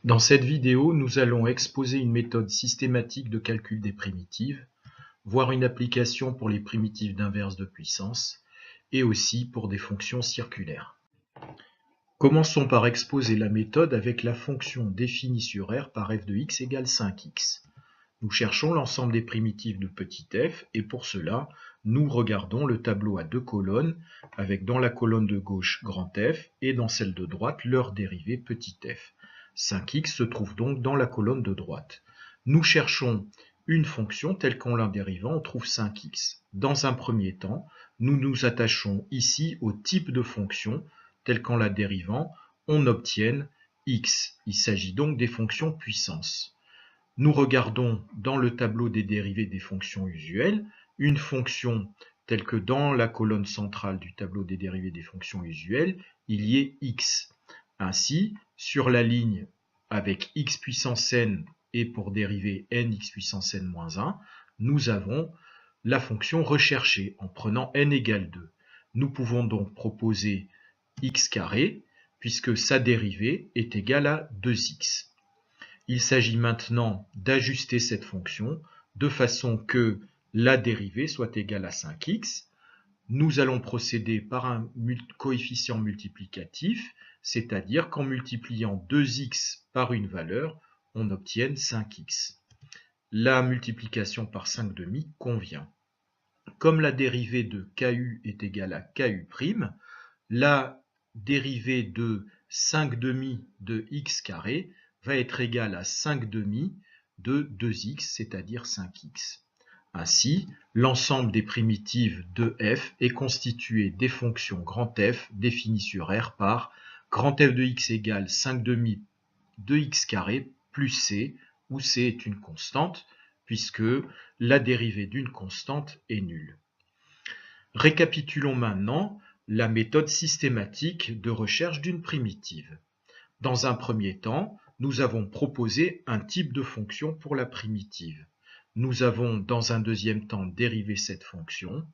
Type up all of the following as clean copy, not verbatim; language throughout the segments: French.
Dans cette vidéo, nous allons exposer une méthode systématique de calcul des primitives, voir une application pour les primitives d'inverse de puissance et aussi pour des fonctions circulaires. Commençons par exposer la méthode avec la fonction définie sur R par f de x égale 5x. Nous cherchons l'ensemble des primitives de petit f et pour cela, nous regardons le tableau à deux colonnes avec dans la colonne de gauche grand F et dans celle de droite leur dérivée petit f. 5x se trouve donc dans la colonne de droite. Nous cherchons une fonction telle qu'en la dérivant, on trouve 5x. Dans un premier temps, nous nous attachons ici au type de fonction telle qu'en la dérivant, on obtienne x. Il s'agit donc des fonctions puissance. Nous regardons dans le tableau des dérivées des fonctions usuelles une fonction telle que dans la colonne centrale du tableau des dérivées des fonctions usuelles, il y ait x. Ainsi, sur la ligne avec x puissance n et pour dérivée nx puissance n moins 1, nous avons la fonction recherchée en prenant n égale 2. Nous pouvons donc proposer x carré puisque sa dérivée est égale à 2x. Il s'agit maintenant d'ajuster cette fonction de façon que la dérivée soit égale à 5x. Nous allons procéder par un coefficient multiplicatif, c'est-à-dire qu'en multipliant 2x par une valeur, on obtienne 5x. La multiplication par 5/2 convient. Comme la dérivée de KU est égale à KU', la dérivée de 5/2 de x carré va être égale à 5/2 de 2x, c'est-à-dire 5x. Ainsi, l'ensemble des primitives de f est constitué des fonctions grand F définies sur R par grand F de x égale 5/2 de x carré plus c, où c est une constante, puisque la dérivée d'une constante est nulle. Récapitulons maintenant la méthode systématique de recherche d'une primitive. Dans un premier temps, nous avons proposé un type de fonction pour la primitive. Nous avons dans un deuxième temps dérivé cette fonction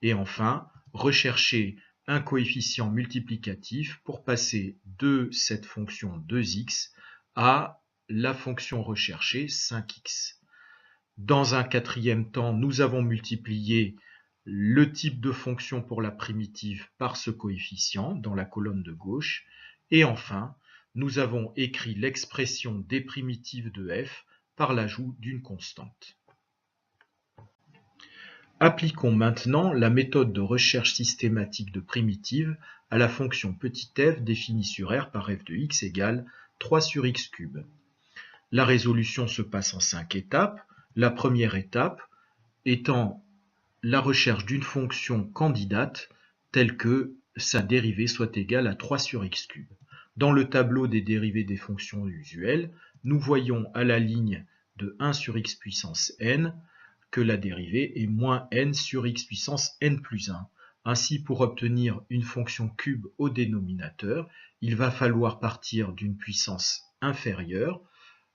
et enfin recherché un coefficient multiplicatif pour passer de cette fonction 2x à la fonction recherchée 5x. Dans un quatrième temps, nous avons multiplié le type de fonction pour la primitive par ce coefficient dans la colonne de gauche et enfin, nous avons écrit l'expression des primitives de f par l'ajout d'une constante. Appliquons maintenant la méthode de recherche systématique de primitives à la fonction petit f définie sur R par f de x égale 3 sur x3. La résolution se passe en 5 étapes. La première étape étant la recherche d'une fonction candidate telle que sa dérivée soit égale à 3 sur x3. Dans le tableau des dérivées des fonctions usuelles, nous voyons à la ligne de 1 sur x puissance n que la dérivée est moins n sur x puissance n plus 1. Ainsi, pour obtenir une fonction cube au dénominateur, il va falloir partir d'une puissance inférieure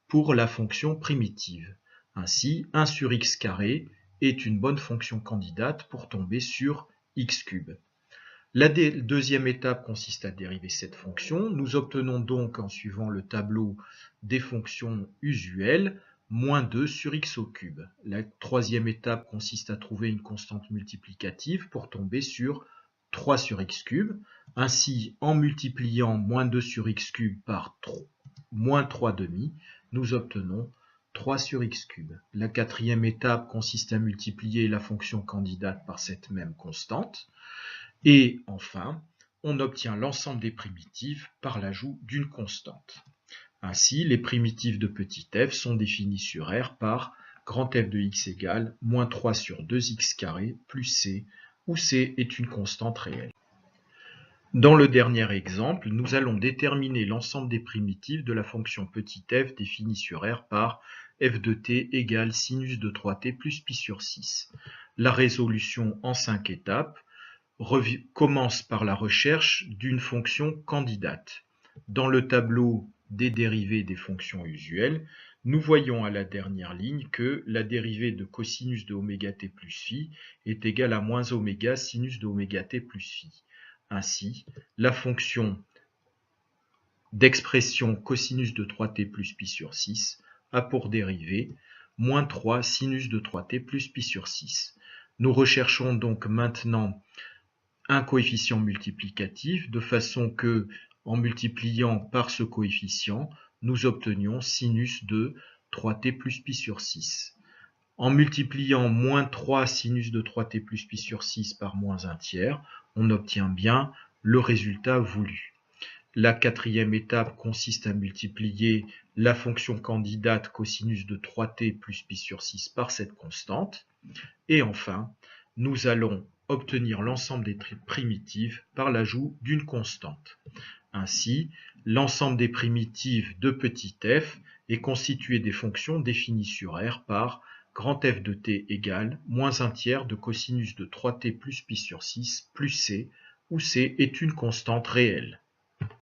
pour la fonction primitive. Ainsi, 1 sur x carré est une bonne fonction candidate pour tomber sur x3. La deuxième étape consiste à dériver cette fonction. Nous obtenons donc, en suivant le tableau des fonctions usuelles, moins 2 sur x au cube. La troisième étape consiste à trouver une constante multiplicative pour tomber sur 3 sur x3. Ainsi, en multipliant moins 2 sur x3 par moins 3/2, nous obtenons 3 sur x3. La quatrième étape consiste à multiplier la fonction candidate par cette même constante. Et enfin, on obtient l'ensemble des primitives par l'ajout d'une constante. Ainsi, les primitives de petit f sont définies sur R par grand F de x égale moins 3 sur 2x carré plus c, où c est une constante réelle. Dans le dernier exemple, nous allons déterminer l'ensemble des primitives de la fonction petit f définie sur R par f de t égale sinus de 3t plus pi sur 6. La résolution en 5 étapes commence par la recherche d'une fonction candidate. Dans le tableau des dérivées des fonctions usuelles, nous voyons à la dernière ligne que la dérivée de cosinus de oméga t plus phi est égale à moins oméga sinus de oméga t plus phi. Ainsi, la fonction d'expression cosinus de 3t plus pi sur 6 a pour dérivée moins 3 sinus de 3t plus pi sur 6. Nous recherchons donc maintenant un coefficient multiplicatif de façon que, en multipliant par ce coefficient, nous obtenions sinus de 3t plus pi sur 6. En multipliant moins 3 sinus de 3t plus pi sur 6 par moins 1 tiers, on obtient bien le résultat voulu. La quatrième étape consiste à multiplier la fonction candidate cosinus de 3t plus pi sur 6 par cette constante. Et enfin, nous allons obtenir l'ensemble des primitives par l'ajout d'une constante. Ainsi, l'ensemble des primitives de petit f est constitué des fonctions définies sur R par grand F de t égale moins 1 tiers de cosinus de 3t plus pi sur 6 plus c, où c est une constante réelle.